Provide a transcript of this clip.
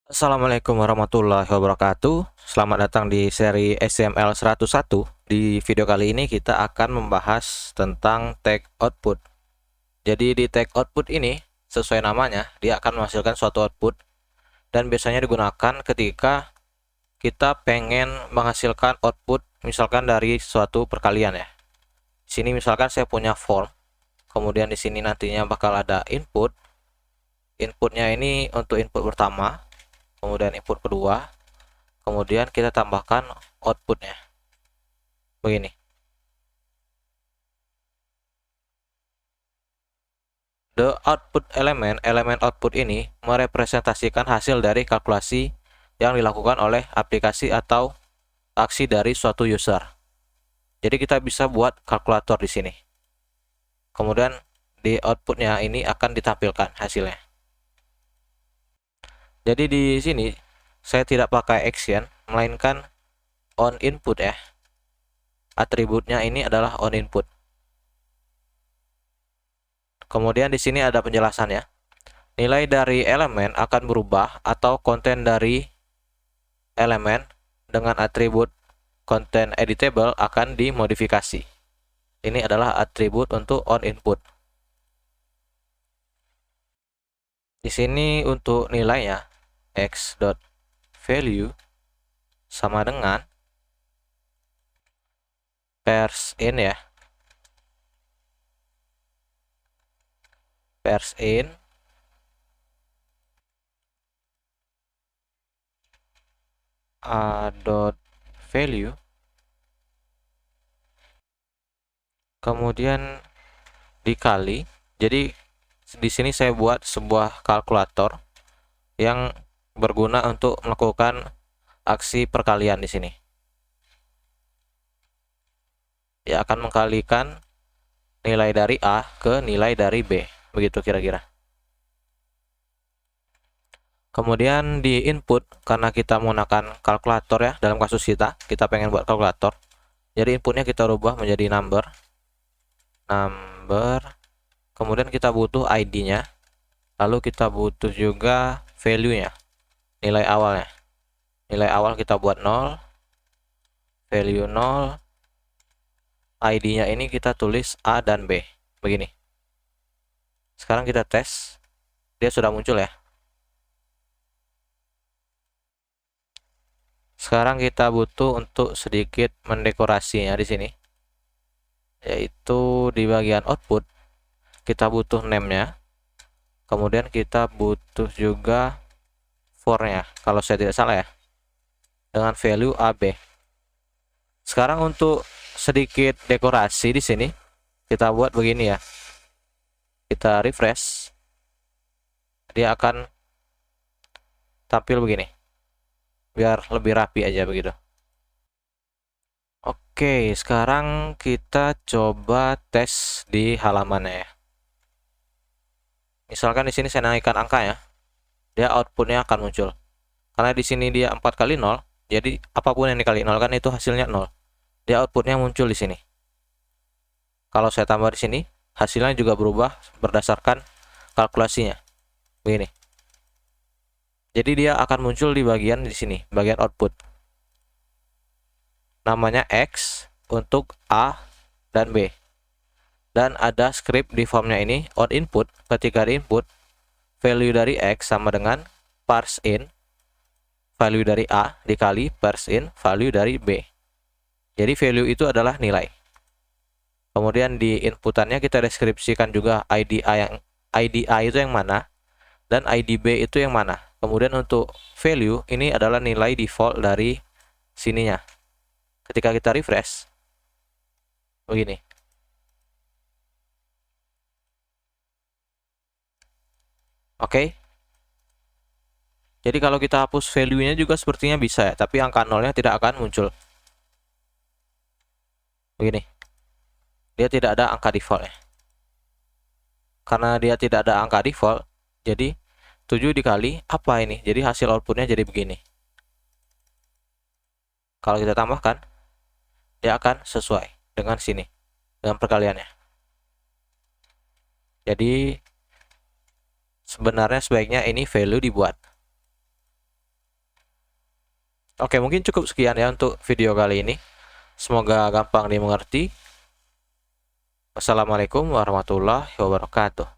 Assalamualaikum warahmatullahi wabarakatuh. Selamat datang di seri SML 101. Di video kali ini kita akan membahas tentang tag output. Jadi di tag output ini, sesuai namanya, dia akan menghasilkan suatu output dan biasanya digunakan ketika kita pengen menghasilkan output misalkan dari suatu perkalian ya. Di sini misalkan saya punya form, kemudian di sini nantinya bakal ada input. Inputnya ini untuk input pertama, kemudian input kedua, kemudian kita tambahkan outputnya begini. The output elemen output ini merepresentasikan hasil dari kalkulasi yang dilakukan oleh aplikasi atau aksi dari suatu user. Jadi kita bisa buat kalkulator di sini. Kemudian di outputnya ini akan ditampilkan hasilnya. Jadi di sini saya tidak pakai action, melainkan on input ya. Atributnya ini adalah on input. Kemudian di sini ada penjelasannya. Nilai dari elemen akan berubah atau konten dari elemen dengan atribut content editable akan dimodifikasi. Ini adalah atribut untuk on input. Di sini untuk nilainya x.value sama dengan parseIn ya. ParseIn a.value, kemudian dikali. Jadi di sini saya buat sebuah kalkulator yang berguna untuk melakukan aksi perkalian di sini. Ya akan mengkalikan nilai dari A ke nilai dari B, begitu kira-kira. Kemudian di input, karena kita menggunakan kalkulator ya, dalam kasus kita pengen buat kalkulator. Jadi inputnya kita rubah menjadi number. Kemudian kita butuh ID-nya. Lalu kita butuh juga value-nya, nilai awalnya. Nilai awal kita buat 0, value 0, ID-nya ini kita tulis A dan B, begini. Sekarang kita tes, dia sudah muncul ya. Sekarang kita butuh untuk sedikit mendekorasinya di sini, yaitu di bagian output kita butuh name-nya, kemudian kita butuh juga for-nya kalau saya tidak salah ya, dengan value AB. Sekarang untuk sedikit dekorasi di sini kita buat begini ya, kita refresh, dia akan tampil begini, biar lebih rapi aja begitu. Oke, sekarang kita coba tes di halamannya ya. Misalkan di sini saya naikkan angka ya, dia outputnya akan muncul. Karena di sini dia 4 kali 0, jadi apapun yang dikali 0 kan itu hasilnya 0. Dia outputnya muncul di sini. Kalau saya tambah di sini, hasilnya juga berubah berdasarkan kalkulasinya. Begini. Jadi dia akan muncul di bagian di sini, bagian output. Namanya X untuk A dan B. Dan ada script di formnya ini, on input, ketika di input, value dari X sama dengan parseIn, value dari A dikali parseIn, value dari B. Jadi value itu adalah nilai. Kemudian di inputannya kita deskripsikan juga ID A itu yang mana, dan ID B itu yang mana. Kemudian untuk value ini adalah nilai default dari sininya. Ketika kita refresh, begini. Oke. Jadi kalau kita hapus value-nya juga sepertinya bisa ya, tapi angka nolnya tidak akan muncul. Begini. Dia tidak ada angka default ya. Karena dia tidak ada angka default, jadi 7 dikali apa ini? Jadi hasil outputnya jadi begini. Kalau kita tambahkan, dia akan sesuai dengan sini, dengan perkaliannya. Jadi sebenarnya sebaiknya ini value dibuat. Oke, mungkin cukup sekian ya untuk video kali ini. Semoga gampang dimengerti. Wassalamualaikum warahmatullahi wabarakatuh.